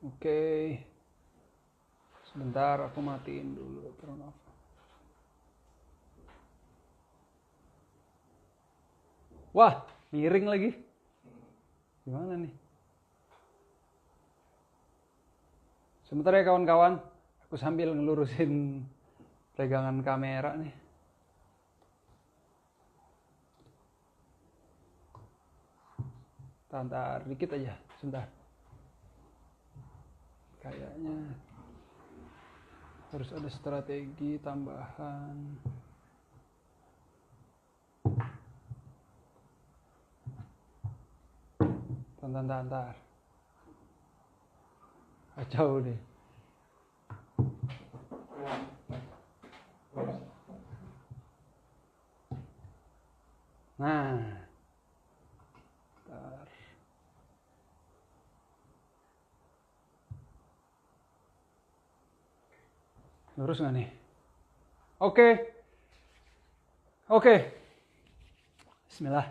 Oke. Sebentar, aku matiin dulu turn off. Wah, miring lagi. Gimana nih? Sebentar ya kawan-kawan. Aku sambil ngelurusin pegangan kamera nih. Bentar, dikit aja. Sebentar. Kayaknya harus ada strategi tambahan. Bentar. Kacau deh. Nah. Bentar. Lurus nggak nih? Oke. Bismillah.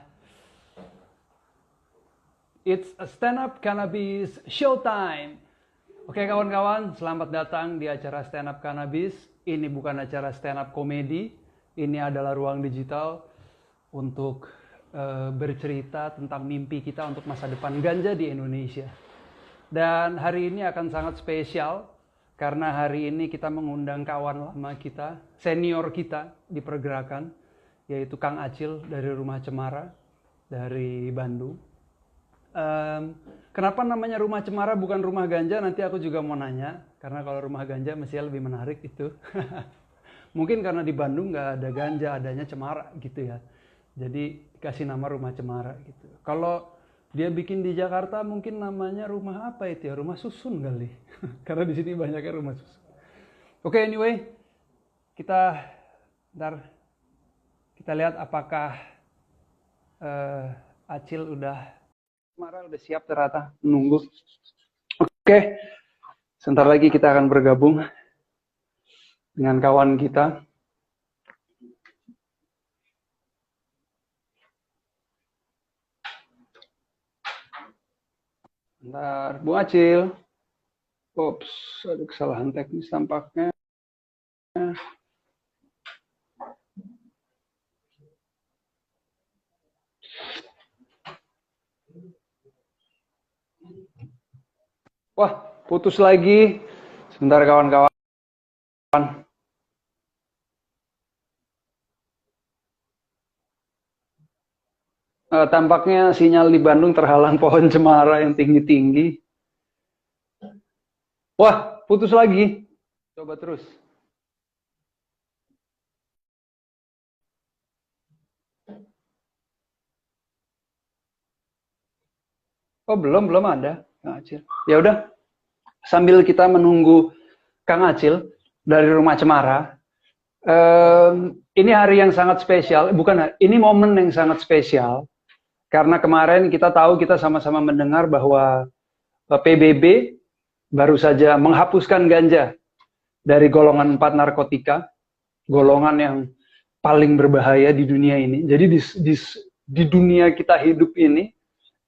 It's a stand-up cannabis showtime. Oke kawan-kawan, selamat datang di acara stand-up cannabis. Ini bukan acara stand-up komedi. Ini adalah ruang digital untuk bercerita tentang mimpi kita untuk masa depan ganja di Indonesia. Dan hari ini akan sangat spesial karena hari ini kita mengundang kawan lama kita, senior kita di pergerakan, yaitu Kang Acil dari Rumah Cemara dari Bandung. Kenapa namanya Rumah Cemara bukan Rumah Ganja? Nanti aku juga mau nanya, karena kalau Rumah Ganja mestinya lebih menarik itu. Mungkin karena di Bandung nggak ada ganja, adanya cemara gitu ya. Jadi kasih nama Rumah Cemara gitu. Kalau dia bikin di Jakarta mungkin namanya rumah apa itu ya? Rumah susun kali. Karena di sini banyaknya rumah susun. Oke, anyway, kita lihat apakah Acil Cemara udah siap ternyata menunggu. Oke, sebentar lagi kita akan bergabung dengan kawan kita. Bentar, Bung Acil. Ops, ada kesalahan teknis tampaknya. Wah, putus lagi. Sebentar kawan-kawan. Tampaknya sinyal di Bandung terhalang pohon cemara yang tinggi-tinggi. Wah, putus lagi. Coba terus. Oh, belum ada Kang Acil. Ya udah, sambil kita menunggu Kang Acil dari Rumah Cemara, ini hari yang sangat spesial. Ini momen yang sangat spesial. Karena kemarin kita tahu, kita sama-sama mendengar bahwa PBB baru saja menghapuskan ganja dari golongan 4 narkotika, golongan yang paling berbahaya di dunia ini. Jadi di dunia kita hidup ini,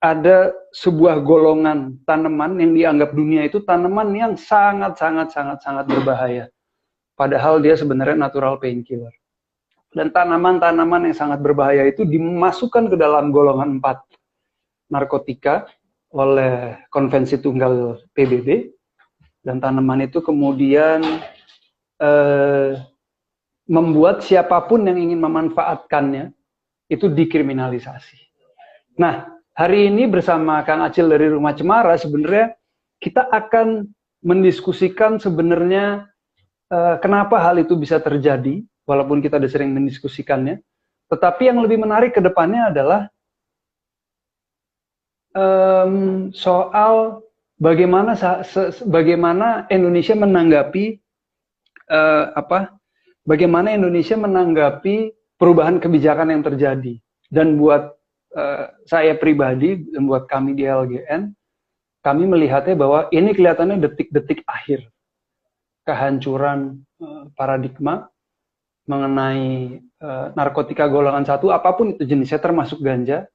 ada sebuah golongan tanaman yang dianggap dunia itu tanaman yang sangat berbahaya. Padahal dia sebenarnya natural painkiller. Dan tanaman-tanaman yang sangat berbahaya itu dimasukkan ke dalam golongan 4 narkotika oleh konvensi tunggal PBB. Dan tanaman itu kemudian membuat siapapun yang ingin memanfaatkannya itu dikriminalisasi. Nah, hari ini bersama Kang Acil dari Rumah Cemara, sebenarnya kita akan mendiskusikan sebenarnya kenapa hal itu bisa terjadi, walaupun kita sudah sering mendiskusikannya. Tetapi yang lebih menarik ke depannya adalah soal bagaimana Indonesia menanggapi perubahan kebijakan yang terjadi. Dan buat saya pribadi dan buat kami di LGN, kami melihatnya bahwa ini kelihatannya detik-detik akhir kehancuran paradigma mengenai narkotika golongan 1, apapun itu jenisnya termasuk ganja,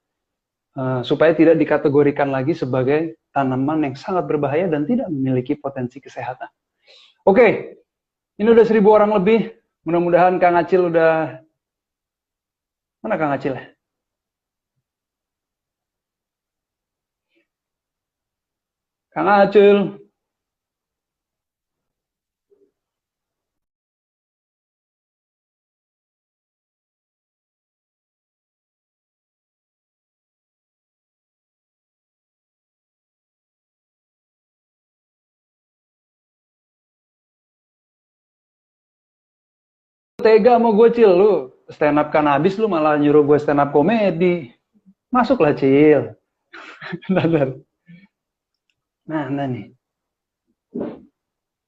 supaya tidak dikategorikan lagi sebagai tanaman yang sangat berbahaya dan tidak memiliki potensi kesehatan. Oke, ini udah 1.000 orang lebih. Mudah-mudahan Kang Acil udah... Mana Kang Acil ya? Kang Acil. Tega mau gue, Cil. Lu stand up kanabis, lu malah nyuruh gue stand up komedi. Masuklah, Cil. Bentar. Nah nih.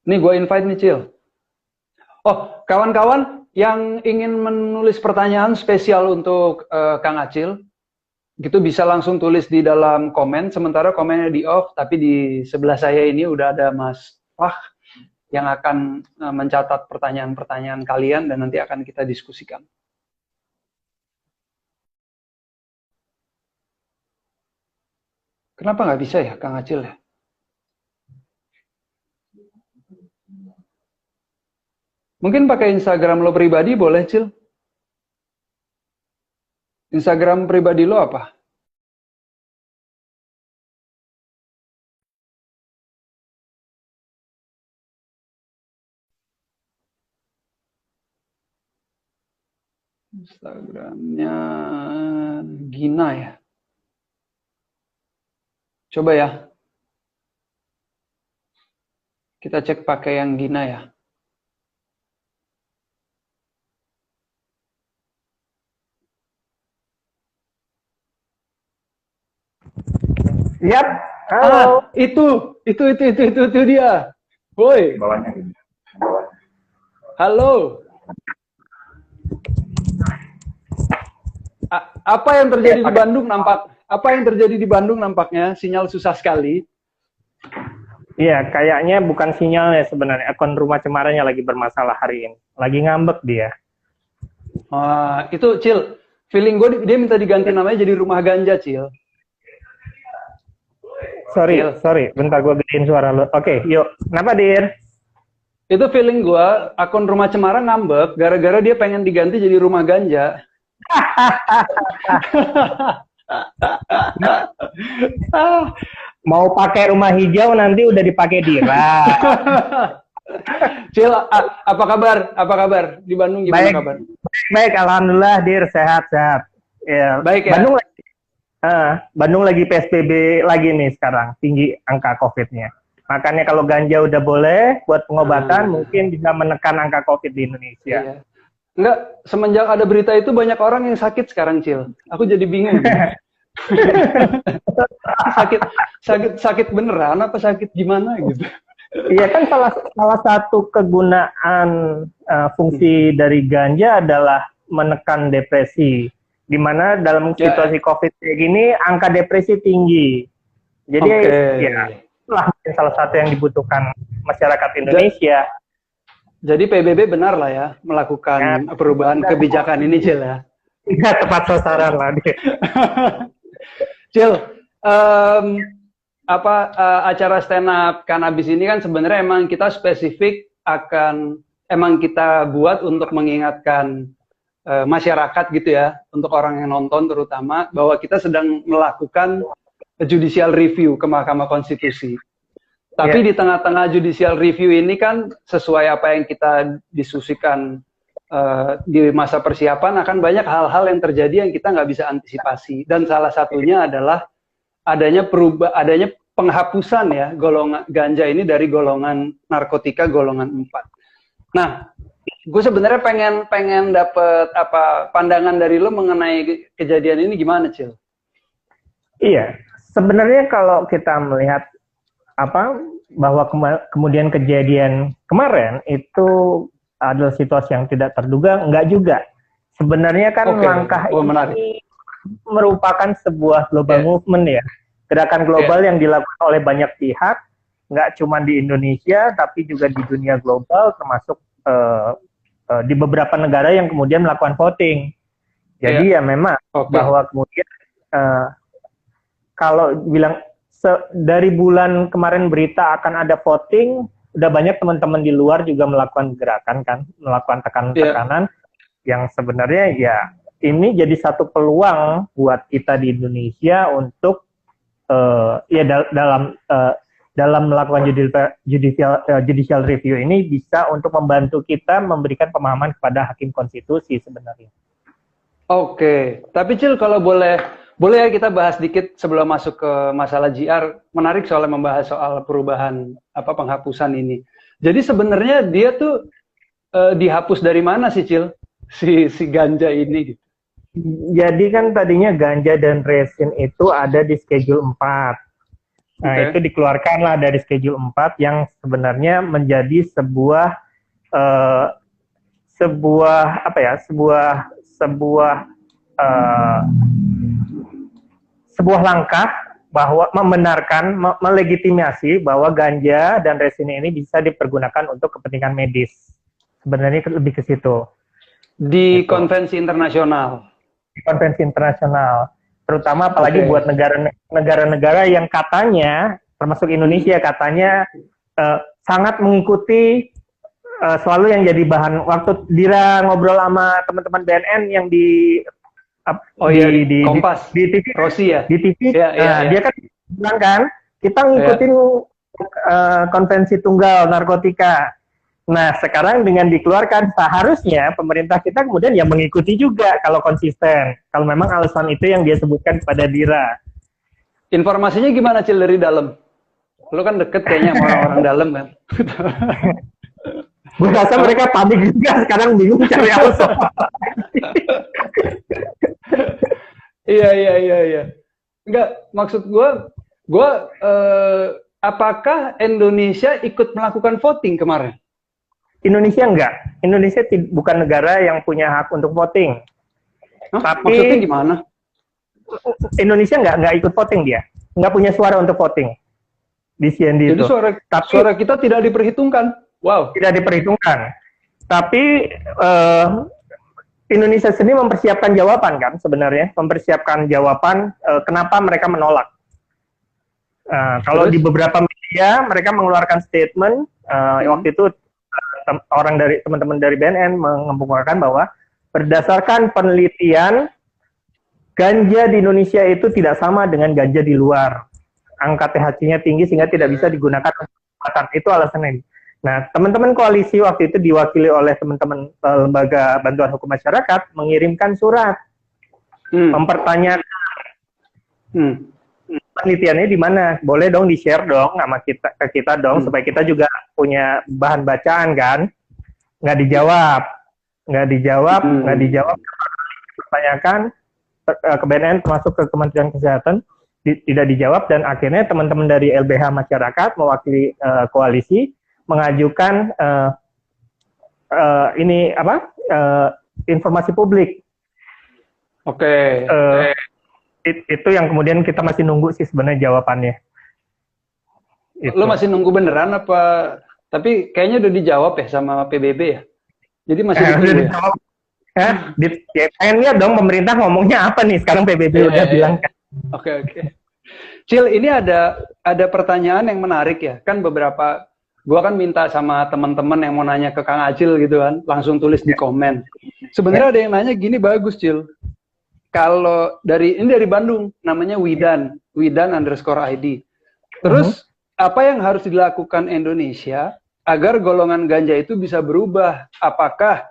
Nih gue invite nih, Cil. Oh, kawan-kawan yang ingin menulis pertanyaan spesial untuk Kang Acil, gitu bisa langsung tulis di dalam komen. Sementara komennya di off, tapi di sebelah saya ini udah ada Mas Fah yang akan mencatat pertanyaan-pertanyaan kalian dan nanti akan kita diskusikan. Kenapa nggak bisa ya, Kang Acil ya? Mungkin pakai Instagram lo pribadi boleh, Cil? Instagram pribadi lo apa? Instagramnya Gina ya. Coba ya. Kita cek pakai yang Gina ya. Yap, halo. Itu dia. Woi. Bawahnya. Halo. Apa yang terjadi di Bandung nampak? Apa yang terjadi di Bandung nampaknya sinyal susah sekali. Iya, kayaknya bukan sinyalnya sebenarnya. Akun Rumah Cemaranya lagi bermasalah hari ini. Lagi ngambek dia. Itu Cil. Feeling gue dia minta diganti namanya jadi Rumah Ganja, Cil. Sorry. Bentar gue gedein suara lo. Oke, yuk. Kenapa, Dir? Itu feeling gue, akun Rumah Cemara ngambek gara-gara dia pengen diganti jadi Rumah Ganja. Mau pakai Rumah Hijau nanti udah dipakai Dira. Cil, apa kabar? Apa kabar? Di Bandung gimana kabar? Baik, alhamdulillah, Dir, sehat. Ya, baik ya. Bandung lagi PSBB lagi nih sekarang, tinggi angka COVID-nya. Makanya kalau ganja udah boleh buat pengobatan, mungkin bisa menekan angka COVID di Indonesia. Iya. Enggak, semenjak ada berita itu banyak orang yang sakit sekarang, Cil. Aku jadi bingung. sakit beneran apa sakit gimana gitu? Iya kan salah satu kegunaan fungsi dari ganja adalah menekan depresi. Di mana dalam situasi COVID kayak gini angka depresi tinggi. Jadi ya itulah salah satu yang dibutuhkan masyarakat Indonesia. Jadi PBB benar lah ya melakukan perubahan kebijakan ini, Cil ya. Iya, tepat sasaran lah dia. Cil, acara stand up kanabis ini kan sebenarnya emang kita spesifik emang kita buat untuk mengingatkan masyarakat gitu ya, untuk orang yang nonton terutama, bahwa kita sedang melakukan judicial review ke Mahkamah Konstitusi. Tapi di tengah-tengah judicial review ini kan sesuai apa yang kita diskusikan di masa persiapan, akan banyak hal-hal yang terjadi yang kita nggak bisa antisipasi. Dan salah satunya adalah adanya penghapusan ya golongan ganja ini dari golongan narkotika golongan 4. Nah, gue sebenarnya pengen dapet pandangan dari lo mengenai kejadian ini gimana, Cil? Iya, sebenarnya kalau kita melihat bahwa kemudian kejadian kemarin itu adalah situasi yang tidak terduga, enggak juga. Sebenarnya kan langkah ini merupakan sebuah global movement ya, gerakan global yang dilakukan oleh banyak pihak, nggak cuma di Indonesia tapi juga di dunia global, termasuk di beberapa negara yang kemudian melakukan voting. Jadi ya memang bahwa kemudian kalau bilang dari bulan kemarin berita akan ada voting, udah banyak teman-teman di luar juga melakukan gerakan kan, melakukan tekanan-tekanan yang sebenarnya ya ini jadi satu peluang buat kita di Indonesia untuk dalam melakukan judicial review ini bisa untuk membantu kita memberikan pemahaman kepada hakim konstitusi sebenarnya. Oke, tapi Cil kalau boleh ya kita bahas dikit sebelum masuk ke masalah GR. Menarik soalnya membahas soal perubahan penghapusan ini. Jadi sebenarnya dia tuh dihapus dari mana sih Cil? Si ganja ini gitu. Jadi kan tadinya ganja dan resin itu ada di schedule 4. Nah, itu dikeluarkanlah dari schedule 4 yang sebenarnya menjadi sebuah langkah bahwa membenarkan, melegitimasi bahwa ganja dan resin ini bisa dipergunakan untuk kepentingan medis. Sebenarnya lebih ke situ. Di konvensi internasional. Konvensi internasional, terutama apalagi buat negara-negara yang katanya, termasuk Indonesia katanya sangat mengikuti selalu yang jadi bahan. Waktu Dira ngobrol sama teman-teman BNN yang di Kompas, di TV, Rosi ya, di TV, ya. Dia kan bilang kan kita ngikutin konvensi tunggal narkotika. Nah, sekarang dengan dikeluarkan, seharusnya pemerintah kita kemudian yang mengikuti juga kalau konsisten. Kalau memang alasan itu yang dia sebutkan pada Dira. Informasinya gimana Cil dari dalam? Lu kan deket kayaknya sama orang-orang dalam kan? Gue rasa mereka panik juga, sekarang bingung cari alasan. Iya. Enggak, maksud gue apakah Indonesia ikut melakukan voting kemarin? Indonesia enggak. Indonesia bukan negara yang punya hak untuk voting. Tapi maksudnya gimana? Indonesia enggak ikut voting dia. Enggak punya suara untuk voting di CND. Jadi suara kita tidak diperhitungkan. Wow. Tidak diperhitungkan. Tapi Indonesia sendiri mempersiapkan jawaban kan sebenarnya. Mempersiapkan jawaban kenapa mereka menolak. Kalau di beberapa media mereka mengeluarkan statement waktu itu teman-teman dari BNN mengemukakan bahwa berdasarkan penelitian ganja di Indonesia itu tidak sama dengan ganja di luar. Angka THC-nya tinggi sehingga tidak bisa digunakan untuk obat. Itu alasannya. Nah, teman-teman koalisi waktu itu diwakili oleh teman-teman lembaga bantuan hukum masyarakat mengirimkan surat mempertanyakan penelitiannya di mana? Boleh dong di-share dong sama kita ke kita dong supaya kita juga punya bahan bacaan kan? Nggak dijawab. Pertanyakan ke BNN termasuk ke Kementerian Kesehatan tidak dijawab dan akhirnya teman-teman dari LBH masyarakat mewakili koalisi mengajukan informasi publik. Oke. Itu yang kemudian kita masih nunggu sih sebenarnya jawabannya. Lo masih nunggu beneran apa? Tapi kayaknya udah dijawab ya sama PBB ya. Jadi masih ditunggu ya. Pengen lihat dong pemerintah ngomongnya apa nih sekarang PBB udah bilang kan. Oke. Cil, ini ada pertanyaan yang menarik ya. Kan gua kan minta sama teman-teman yang mau nanya ke Kang Acil gitu kan, langsung tulis di komen. Sebenarnya ada yang nanya gini, bagus Cil. Kalau ini dari Bandung, namanya Widan_ID. Terus apa yang harus dilakukan Indonesia agar golongan ganja itu bisa berubah? Apakah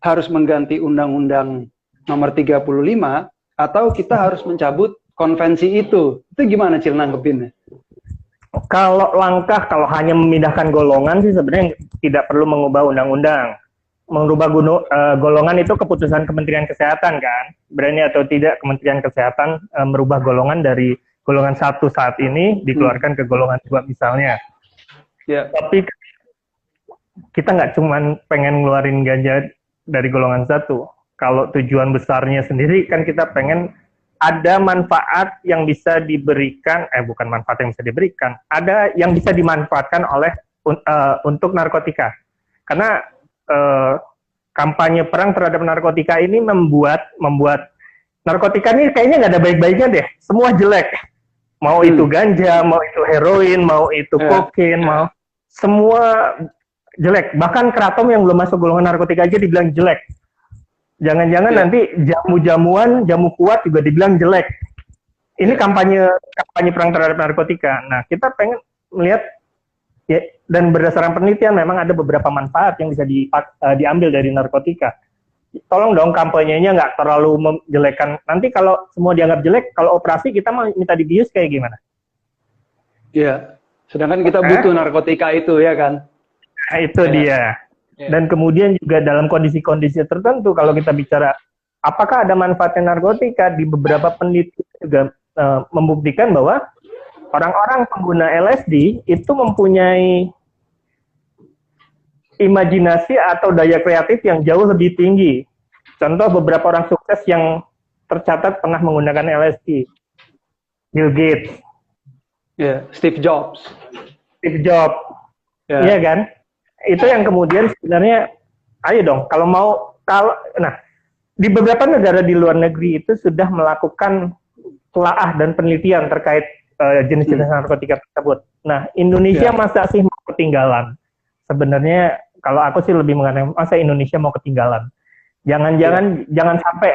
harus mengganti Undang-Undang Nomor 35 atau kita harus mencabut konvensi itu? Itu gimana Cil nanggepinnya? Kalau hanya memindahkan golongan sih sebenarnya tidak perlu mengubah undang-undang. Mengubah golongan itu keputusan Kementerian Kesehatan kan. Berani atau tidak Kementerian Kesehatan merubah golongan dari golongan 1 saat ini dikeluarkan ke golongan 2 misalnya. Tapi kita nggak cuma pengen ngeluarin ganja dari golongan 1. Kalau tujuan besarnya sendiri kan kita pengen ada manfaat yang bisa diberikan, bukan manfaat yang bisa diberikan, ada yang bisa dimanfaatkan untuk narkotika. Karena kampanye perang terhadap narkotika ini membuat narkotika ini kayaknya nggak ada baik-baiknya deh, semua jelek. Mau itu ganja, mau itu heroin, mau itu kokain, mau semua jelek. Bahkan kratom yang belum masuk golongan narkotika aja dibilang jelek. Jangan-jangan nanti jamu-jamuan, jamu kuat juga dibilang jelek. Ini kampanye perang terhadap narkotika. Nah, kita pengen melihat ya, dan berdasarkan penelitian memang ada beberapa manfaat yang bisa diambil dari narkotika. Tolong dong kampanyenya nggak terlalu menjelekkan. Nanti kalau semua dianggap jelek, kalau operasi kita mau minta dibius kayak gimana? Iya. Sedangkan kita butuh narkotika itu ya kan? Nah, itu dia. Dan kemudian juga dalam kondisi-kondisi tertentu kalau kita bicara apakah ada manfaatnya narkotika, di beberapa penelitian juga membuktikan bahwa orang-orang pengguna LSD itu mempunyai imajinasi atau daya kreatif yang jauh lebih tinggi. Contoh beberapa orang sukses yang tercatat pernah menggunakan LSD. Bill Gates. Steve Jobs. Iya kan? Itu yang kemudian sebenarnya, ayo dong, nah, di beberapa negara di luar negeri itu sudah melakukan telaah dan penelitian terkait jenis-jenis narkotika tersebut. Nah, Indonesia masa sih mau ketinggalan? Sebenarnya kalau aku sih lebih mengatakan masa Indonesia mau ketinggalan. Jangan sampai,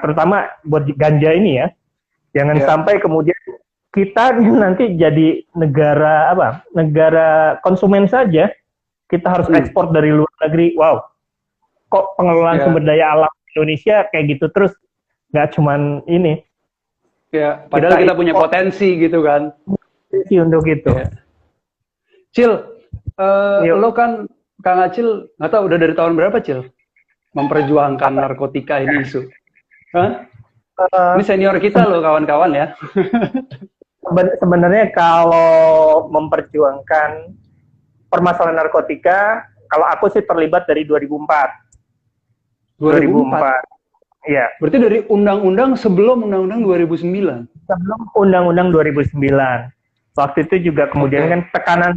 terutama buat ganja ini ya, jangan sampai kemudian kita nanti jadi negara konsumen saja. Kita harus ekspor dari luar negeri. Wow, kok pengelolaan sumber daya alam Indonesia kayak gitu terus, nggak cuman ini. Ya, padahal kita punya potensi gitu kan. Potensi untuk itu. Cil, lo kan Kang Acil, nggak tahu udah dari tahun berapa Cil memperjuangkan narkotika ini isu? Ini senior kita loh kawan-kawan ya. Sebenarnya kalau memperjuangkan permasalahan narkotika, kalau aku sih terlibat dari 2004. 2004? Iya. Berarti dari undang-undang sebelum undang-undang 2009? Sebelum undang-undang 2009. Waktu itu juga kemudian kan tekanan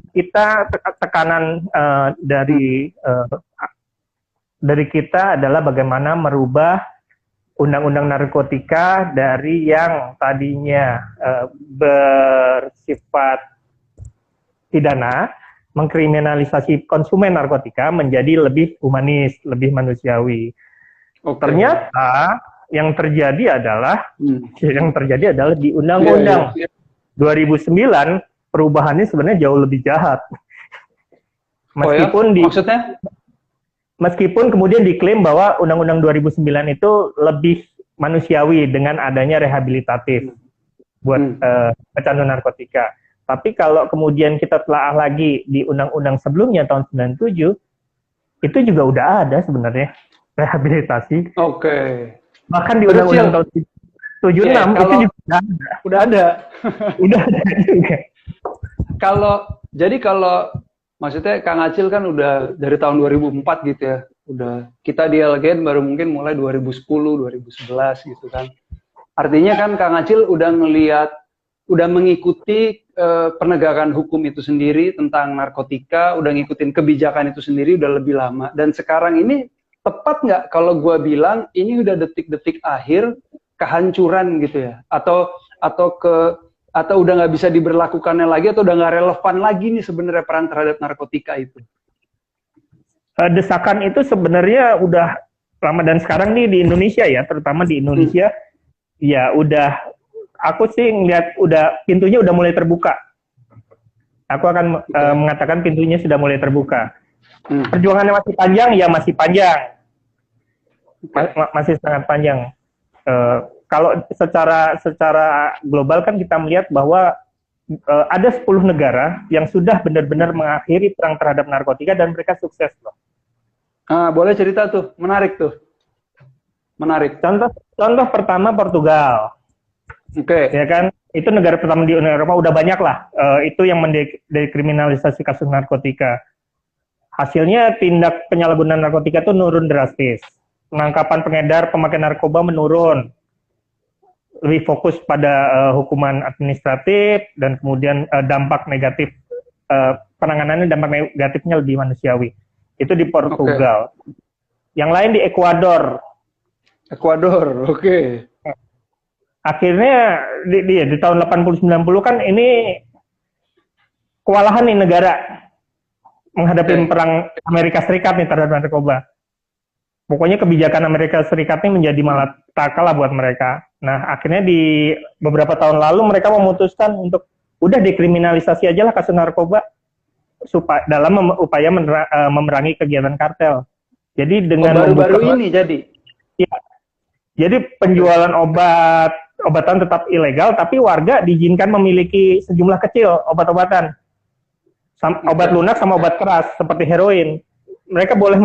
dari kita adalah bagaimana merubah undang-undang narkotika dari yang tadinya bersifat pidana, mengkriminalisasi konsumen narkotika menjadi lebih humanis, lebih manusiawi. Ternyata yang terjadi adalah di undang-undang 2009 perubahannya sebenarnya jauh lebih jahat. Meskipun kemudian diklaim bahwa undang-undang 2009 itu lebih manusiawi dengan adanya rehabilitatif buat pecandu narkotika. Tapi kalau kemudian kita telaah lagi di undang-undang sebelumnya tahun 97, itu juga udah ada sebenarnya rehabilitasi. Bahkan di undang-undang tahun 76 itu juga udah ada. Udah ada juga. Kalau maksudnya Kang Acil kan udah dari tahun 2004 gitu ya. Udah kita di LGN baru mungkin mulai 2010, 2011 gitu kan. Artinya kan Kang Acil udah mengikuti penegakan hukum itu sendiri tentang narkotika, udah ngikutin kebijakan itu sendiri udah lebih lama. Dan sekarang ini tepat nggak kalau gue bilang ini udah detik-detik akhir kehancuran gitu ya? Atau udah nggak bisa diberlakukannya lagi, atau udah nggak relevan lagi nih sebenarnya perang terhadap narkotika itu? Desakan itu sebenarnya udah lama, dan sekarang nih di Indonesia ya, terutama di Indonesia, ya udah. Aku sih ngeliat pintunya udah mulai terbuka. Aku akan mengatakan pintunya sudah mulai terbuka. Perjuangannya masih panjang, ya masih panjang. Masih sangat panjang. Kalau secara global kan kita melihat bahwa ada 10 negara yang sudah benar-benar mengakhiri perang terhadap narkotika dan mereka sukses loh. Boleh cerita tuh, menarik tuh. Menarik. Contoh pertama Portugal. Ya kan, itu negara pertama di Uni Eropa, udah banyak lah. Itu yang mendekriminalisasi kasus narkotika. Hasilnya tindak penyalahgunaan narkotika itu menurun drastis. Penangkapan pengedar, pemakai narkoba menurun. Lebih fokus pada hukuman administratif, dan kemudian dampak negatif, penanganannya dampak negatifnya lebih manusiawi. Itu di Portugal. Yang lain di Ekuador. akhirnya di tahun 80-90 kan ini kewalahan nih negara menghadapi perang Amerika Serikat nih terhadap narkoba. Pokoknya kebijakan Amerika Serikat ini menjadi malapetaka lah buat mereka. Nah, akhirnya di beberapa tahun lalu mereka memutuskan untuk udah dekriminalisasi aja lah kasus narkoba supaya dalam upaya memerangi kegiatan kartel. Jadi dengan baru-baru ini jadi. Ya, jadi penjualan obatan tetap ilegal, tapi warga diizinkan memiliki sejumlah kecil obat-obatan, obat lunak sama obat keras seperti heroin. Mereka boleh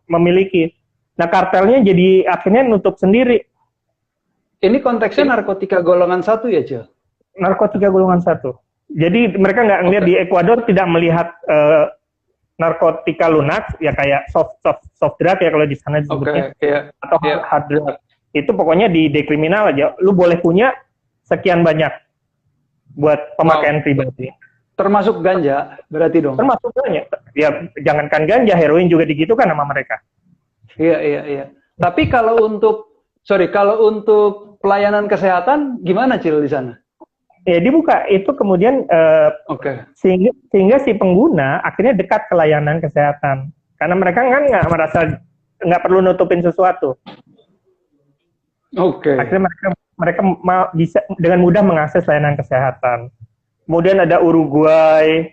memiliki. Nah, kartelnya jadi akhirnya nutup sendiri. Ini konteksnya narkotika golongan 1 ya, Cil? Narkotika golongan 1. Jadi mereka nggak ngelihat di Ekuador, tidak melihat narkotika lunak ya kayak soft drug ya kalau di sana disebutnya, atau hard drug. Itu pokoknya di dekriminal aja. Lu boleh punya sekian banyak buat pemakaian pribadi. Termasuk ganja berarti dong? Termasuk ganja. Ya jangankan ganja, heroin juga digitukan sama mereka. Iya. Tapi kalau untuk pelayanan kesehatan gimana, Cil, di sana? Ya dibuka itu kemudian sehingga si pengguna akhirnya dekat ke layanan kesehatan karena mereka kan nggak perlu nutupin sesuatu. Akhirnya mereka bisa dengan mudah mengakses layanan kesehatan. Kemudian ada Uruguay,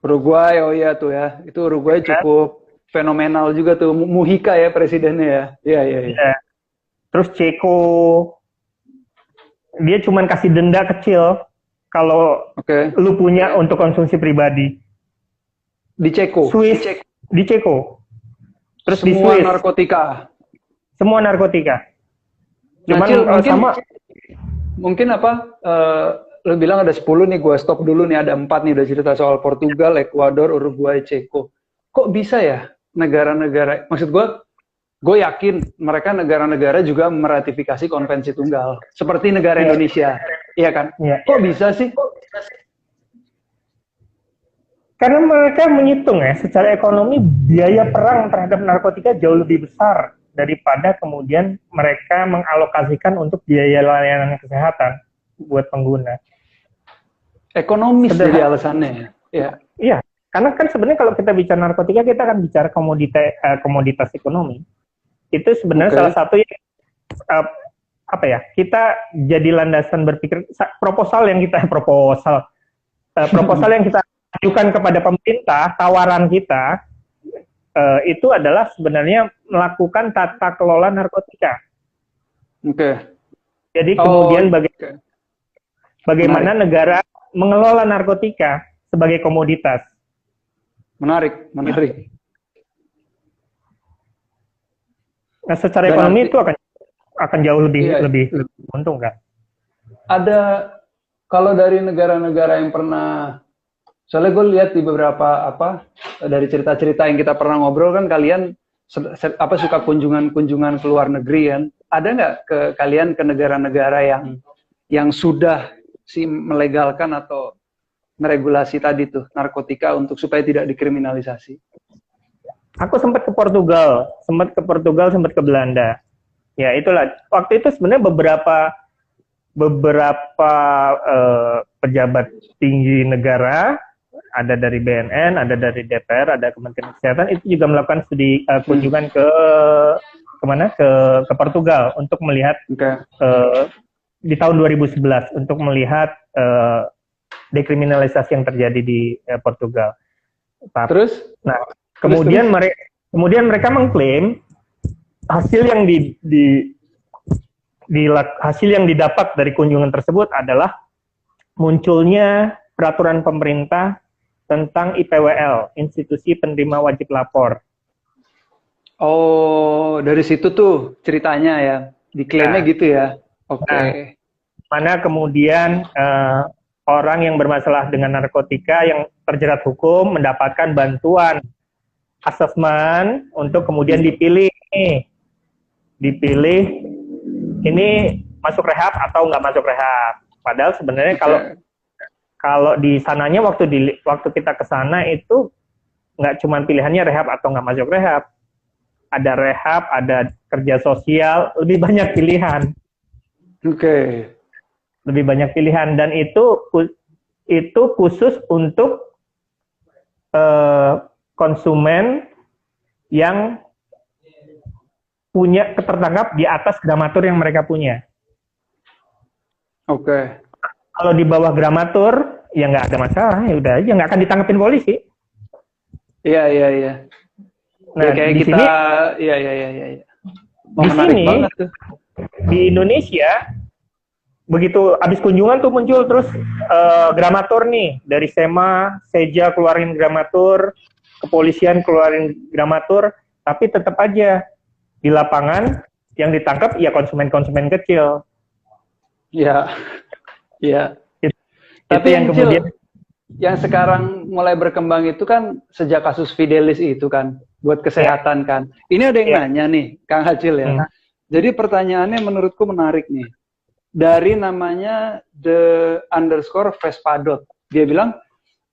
oh iya tuh ya, itu Uruguay cukup fenomenal juga tuh, Mujica ya presidennya ya. Iya. Terus Ceko, dia cuman kasih denda kecil kalau lu punya untuk konsumsi pribadi. Di Ceko? Di Ceko. Terus semua di Swiss. Semua narkotika. Cuman mungkin lu bilang ada 10 nih, gue stop dulu nih, ada 4 nih udah cerita soal Portugal, Ekuador, Uruguay, Ceko. Kok bisa ya negara-negara, maksud gue yakin mereka negara-negara juga meratifikasi konvensi tunggal seperti negara Indonesia, iya kan? Kok bisa sih? Karena mereka menghitung ya, secara ekonomi biaya perang terhadap narkotika jauh lebih besar daripada kemudian mereka mengalokasikan untuk biaya layanan kesehatan buat pengguna. Ekonomis jadi alasannya ya. Iya, karena kan sebenarnya kalau kita bicara narkotika kita akan bicara komoditas ekonomi. Itu sebenarnya salah satu yang kita jadi landasan berpikir proposal yang kita ajukan kepada pemerintah, tawaran kita itu adalah sebenarnya melakukan tata kelola narkotika. Jadi kemudian bagaimana negara mengelola narkotika sebagai komoditas. Menarik. Nah, secara ekonomi itu akan jauh lebih untung kan? Ada kalau dari negara-negara yang pernah, soalnya gue lihat di beberapa dari cerita-cerita yang kita pernah ngobrol kan, kalian suka kunjungan ke luar negeri kan? Ada nggak kalian ke negara-negara yang sudah melegalkan atau meregulasi tadi tuh narkotika untuk supaya tidak dikriminalisasi? Aku sempat ke Portugal, sempat ke Belanda. Ya itulah. Waktu itu sebenarnya beberapa pejabat tinggi negara, ada dari BNN, ada dari DPR, ada Kementerian Kesehatan, itu juga melakukan studi kunjungan ke Portugal untuk melihat di tahun 2011 untuk melihat dekriminalisasi yang terjadi di Portugal. Terus? Nah, kemudian mereka mengklaim hasil yang didapat dari kunjungan tersebut adalah munculnya peraturan pemerintah tentang IPWL, Institusi Penerima Wajib Lapor. Oh, dari situ tuh ceritanya ya, diklaimnya gitu ya. Mana kemudian orang yang bermasalah dengan narkotika yang terjerat hukum mendapatkan bantuan asesmen untuk kemudian dipilih ini masuk rehab atau nggak masuk rehab. Padahal sebenarnya kalau di sananya waktu kita ke sana itu nggak cuma pilihannya rehab atau nggak masuk rehab. Ada rehab, ada kerja sosial, lebih banyak pilihan. Oke. Lebih banyak pilihan, dan itu khusus untuk konsumen yang punya ketertangkap di atas gramatur yang mereka punya. Oke. Kalau di bawah gramatur, ya nggak ada masalah, ya udah aja, nggak akan ditangkapin polisi. Iya, iya, iya. Nah, ya, kayak di kita, sini, iya, iya, iya, iya. di Menarik sini, banget tuh. di Indonesia, begitu habis kunjungan tuh muncul terus gramatur nih, dari SEMA, Seja keluarin gramatur, kepolisian keluarin gramatur, tapi tetap aja di lapangan yang ditangkap ya konsumen-konsumen kecil. Iya, iya. Itu Tapi yang kemudian yang sekarang mulai berkembang itu kan sejak kasus Fidelis itu kan, buat kesehatan kan. Ini ada yang nanya nih, Kang Hacil ya. Jadi pertanyaannya menurutku menarik nih. Dari namanya _Vespadot. Dia bilang,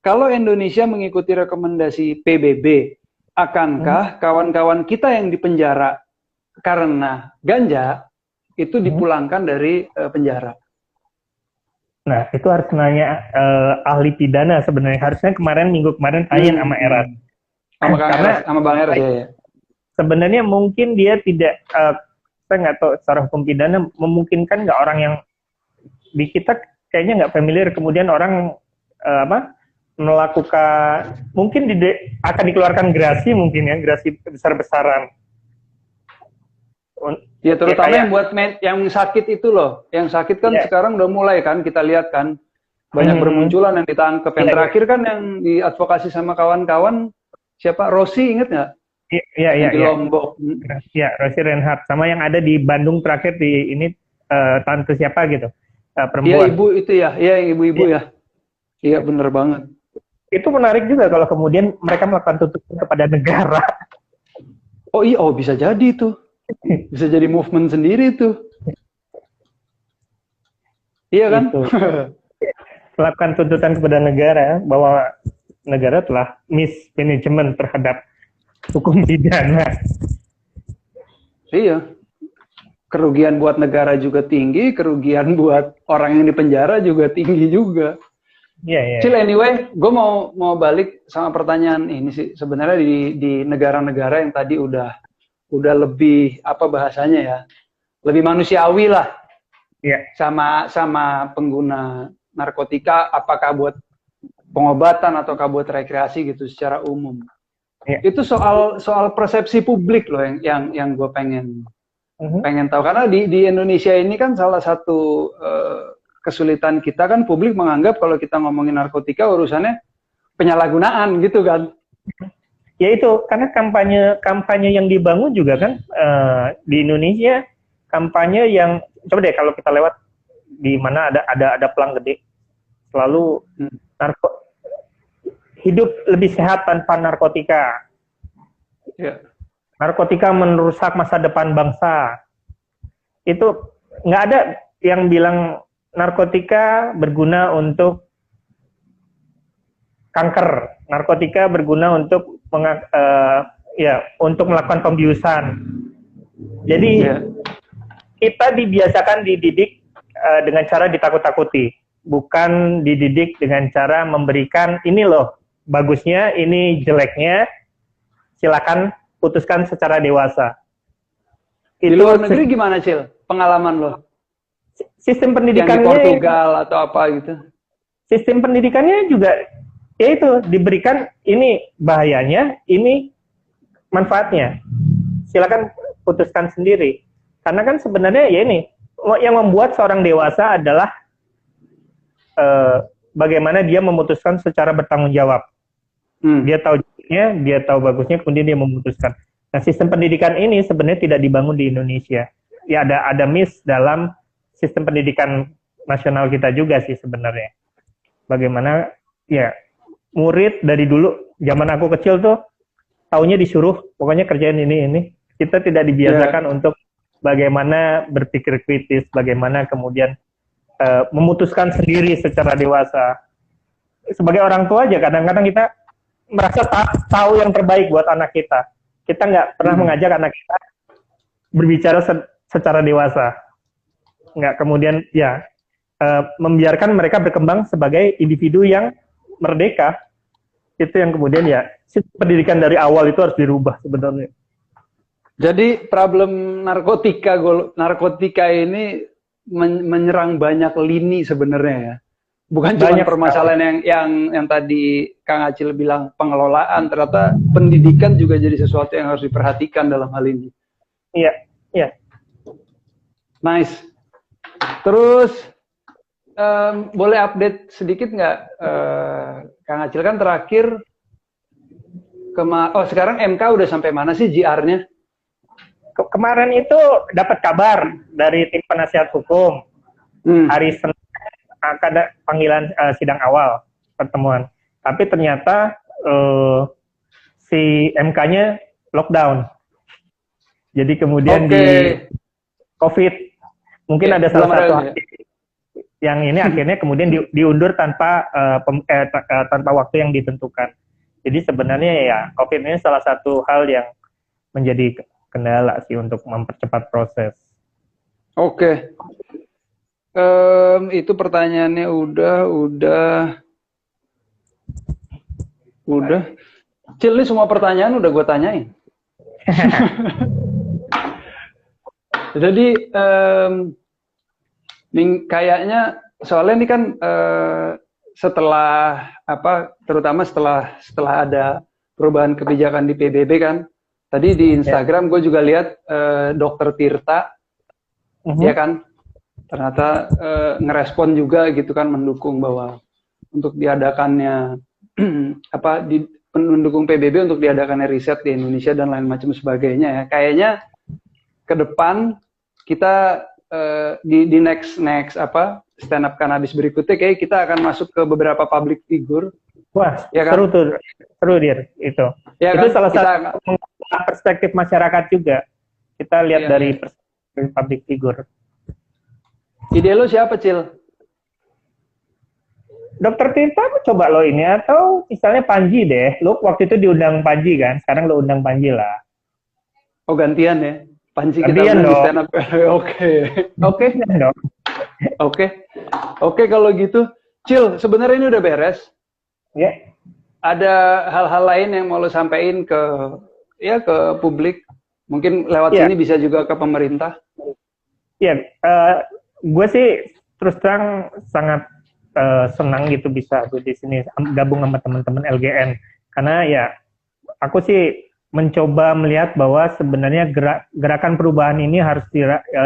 kalau Indonesia mengikuti rekomendasi PBB, akankah kawan-kawan kita yang dipenjara karena ganja itu dipulangkan dari penjara? Nah, itu harus nanya ahli pidana sebenarnya. Harusnya minggu kemarin tanya sama Eras. Sama Bang Eras ya. Sebenarnya mungkin dia tidak, saya nggak tahu secara hukum pidana memungkinkan nggak orang yang di kita kayaknya nggak familiar, kemudian orang melakukan, mungkin akan dikeluarkan gerasi mungkin ya, gerasi besar-besaran. Ya terutama yang buat yang sakit itu loh, yang sakit kan sekarang udah mulai kan, kita lihat kan banyak bermunculan yang ditangkap. Yang terakhir kan yang diadvokasi sama kawan-kawan siapa, Rossi, inget nggak? Iya. Di Lombok. Iya, Rossi Reinhardt, sama yang ada di Bandung terakhir di ini tante siapa gitu, perempuan. Iya ibu itu ya, iya ibu-ibu ya. Iya bener banget. Itu menarik juga kalau kemudian mereka melakukan tuntutan kepada negara. Oh iya, bisa jadi tuh. Bisa jadi movement sendiri tuh. Iya kan? Melakukan tuntutan kepada negara bahwa negara telah mismanagement terhadap hukum pidana. Iya. Kerugian buat negara juga tinggi, kerugian buat orang yang dipenjara juga tinggi juga. Iya. Cil, anyway, gue mau balik sama pertanyaan ini sih. Sebenarnya di negara-negara yang tadi udah lebih apa bahasanya ya, lebih manusiawi lah. Iya. Sama pengguna narkotika, apakah buat pengobatan ataukah buat rekreasi gitu secara umum. Iya. Itu soal persepsi publik loh yang gue pengen tahu, karena di Indonesia ini kan salah satu kesulitan kita kan, publik menganggap kalau kita ngomongin narkotika urusannya penyalahgunaan gitu kan. Ya itu, karena kampanye yang dibangun juga kan di Indonesia, kampanye yang, coba deh kalau kita lewat di mana ada pelang gede, selalu hidup lebih sehat tanpa narkotika. Yeah. Narkotika merusak masa depan bangsa. Itu nggak ada yang bilang narkotika berguna untuk kanker, narkotika berguna untuk untuk melakukan pembiusan. Jadi kita dibiasakan dididik dengan cara ditakut-takuti, bukan dididik dengan cara memberikan ini loh bagusnya, ini jeleknya, silakan putuskan secara dewasa. Di luar negeri gimana, Cil? Pengalaman lo? Sistem pendidikannya yang di Portugal atau apa gitu? Sistem pendidikannya juga yaitu diberikan ini bahayanya, ini manfaatnya. Silakan putuskan sendiri. Karena kan sebenarnya ya ini yang membuat seorang dewasa adalah bagaimana dia memutuskan secara bertanggung jawab. Dia tahu jeleknya, dia tahu bagusnya, kemudian dia memutuskan. Nah, sistem pendidikan ini sebenarnya tidak dibangun di Indonesia. Ya ada miss dalam sistem pendidikan nasional kita juga sih sebenarnya. Bagaimana ya murid dari dulu zaman aku kecil tuh taunya disuruh pokoknya kerjain ini. Kita tidak dibiasakan untuk bagaimana berpikir kritis, bagaimana kemudian memutuskan sendiri secara dewasa. Sebagai orang tua aja kadang-kadang kita merasa tahu yang terbaik buat anak kita. Kita nggak pernah mengajak anak kita berbicara secara dewasa. nggak kemudian ya membiarkan mereka berkembang sebagai individu yang merdeka. Itu yang kemudian ya pendidikan dari awal itu harus dirubah sebenarnya. Jadi problem narkotika ini menyerang banyak lini sebenarnya ya. Bukan cuma permasalahan yang tadi Kang Acil bilang pengelolaan, ternyata pendidikan juga jadi sesuatu yang harus diperhatikan dalam hal ini. Iya, iya. Nice. Terus boleh update sedikit nggak, Kang Acil kan terakhir sekarang MK udah sampai mana sih JR-nya? Kemarin itu dapat kabar dari tim penasihat hukum hari Senin akan ada panggilan sidang awal pertemuan, tapi ternyata si MK-nya lockdown. Jadi kemudian di COVID mungkin ada salah satu yang ini akhirnya kemudian diundur tanpa waktu yang ditentukan. Jadi sebenarnya ya COVID ini salah satu hal yang menjadi kendala sih untuk mempercepat proses. Oke. Itu pertanyaannya udah. Cil, ini semua pertanyaan udah gue tanyain. Jadi kayaknya soalnya ini kan setelah terutama setelah ada perubahan kebijakan di PBB kan. Tadi di Instagram gue juga lihat Dokter Tirta, ya kan, ternyata ngerespon juga gitu kan, mendukung bahwa untuk diadakannya mendukung PBB untuk diadakannya riset di Indonesia dan lain macam sebagainya ya. Kayaknya ke depan kita di next stand up cannabis berikutnya kayak kita akan masuk ke beberapa public figure. Wah, ya kan? seru Dir itu. Ya, itu kan? Salah satu perspektif masyarakat juga. Kita lihat dari perspektif public figure. Ide lo siapa, Cil? Dokter Tirta coba lo ini, atau misalnya Panji deh. Lo waktu itu diundang Panji kan, sekarang lo undang Panji lah. Oh gantian ya? Panji gantian kita stand up. Oke kalau gitu. Cil, sebenarnya ini udah beres. Ya. Ada hal-hal lain yang mau lo sampaikan ke publik? Mungkin lewat sini bisa juga ke pemerintah. Iya, gue sih terus terang sangat senang gitu bisa di sini gabung sama teman-teman LGN, karena ya aku sih mencoba melihat bahwa sebenarnya gerakan perubahan ini harus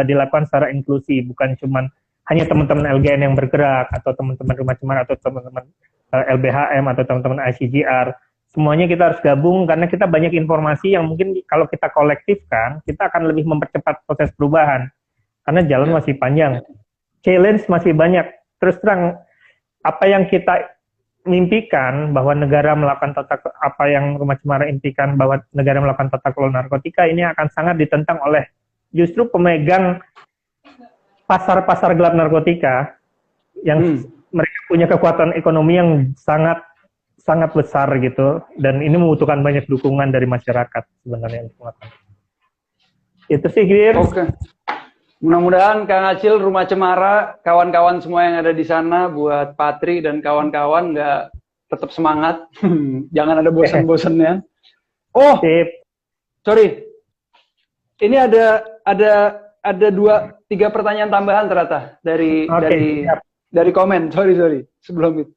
dilakukan secara inklusi, bukan cuma hanya teman-teman LGN yang bergerak atau teman-teman Rumah Cemara atau teman-teman LBHM atau teman-teman ICGR. Semuanya kita harus gabung karena kita banyak informasi yang mungkin kalau kita kolektifkan, kita akan lebih mempercepat proses perubahan. Karena jalan masih panjang, challenge masih banyak. Terus terang, apa yang kita mimpikan bahwa negara melakukan apa yang Rumah Cemara impikan bahwa negara melakukan tata kelola narkotika ini akan sangat ditentang oleh justru pemegang pasar-pasar gelap narkotika yang mereka punya kekuatan ekonomi yang sangat besar gitu, dan ini membutuhkan banyak dukungan dari masyarakat sebenarnya. Itu sih, Gir. Oke. Mudah-mudahan Kang Acil, Rumah Cemara, kawan-kawan semua yang ada di sana, buat Patri dan kawan-kawan nggak tetap semangat. Jangan ada bosan-bosannya. Oh, sorry. Ini ada 2-3 pertanyaan tambahan ternyata dari komen. Sorry sebelum itu.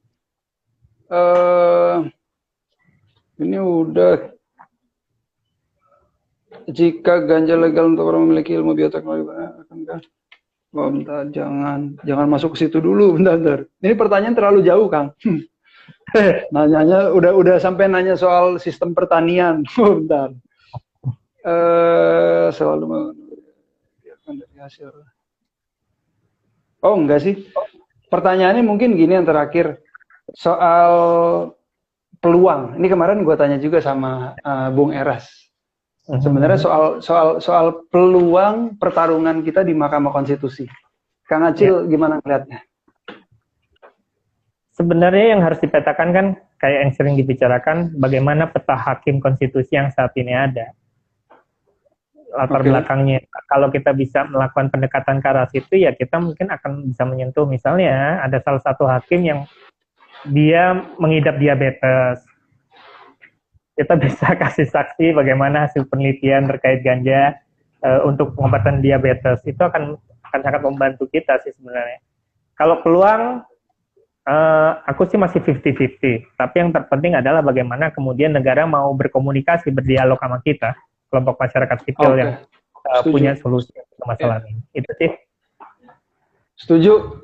Ini udah. Jika ganja legal untuk orang memiliki ilmu bioteknologi, akankah? Oh, bentar, jangan masuk ke situ dulu, bentar. Ini pertanyaan terlalu jauh, Kang. Nanyanya udah sampai nanya soal sistem pertanian. Oh, bentar. Selalu membiarkan dari hasil. Oh, enggak sih. Pertanyaannya mungkin gini yang terakhir. Soal peluang. Ini kemarin gue tanya juga sama Bung Eras. Sebenarnya soal peluang pertarungan kita di Mahkamah Konstitusi. Kang Acil gimana melihatnya? Sebenarnya yang harus dipetakan kan kayak yang sering dibicarakan, bagaimana peta hakim konstitusi yang saat ini ada. latar belakangnya. Kalau kita bisa melakukan pendekatan ke arah situ, ya kita mungkin akan bisa menyentuh. Misalnya ada salah satu hakim yang dia mengidap diabetes. Kita bisa kasih saksi bagaimana hasil penelitian terkait ganja untuk pengobatan diabetes. Itu akan sangat membantu kita sih sebenarnya. Kalau peluang, aku sih masih 50-50. Tapi yang terpenting adalah bagaimana kemudian negara mau berkomunikasi, berdialog sama kita, kelompok masyarakat sipil yang punya solusi untuk masalah ini. Itu sih. Setuju.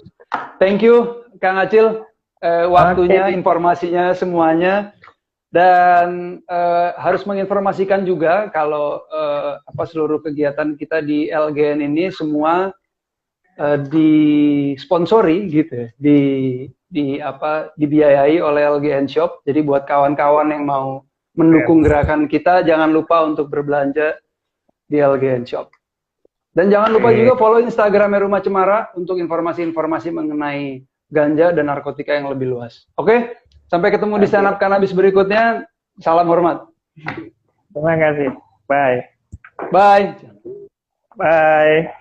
Thank you, Kang Acil. Waktunya, informasinya, semuanya. Dan harus menginformasikan juga kalau seluruh kegiatan kita di LGN ini semua disponsori gitu, dibiayai oleh LGN Shop. Jadi buat kawan-kawan yang mau mendukung gerakan kita, jangan lupa untuk berbelanja di LGN Shop. Dan jangan lupa juga follow Instagramnya Rumah Cemara untuk informasi-informasi mengenai ganja dan narkotika yang lebih luas. Oke? Sampai ketemu di stand up Cannabis berikutnya. Salam hormat. Terima kasih. Bye. Bye. Bye.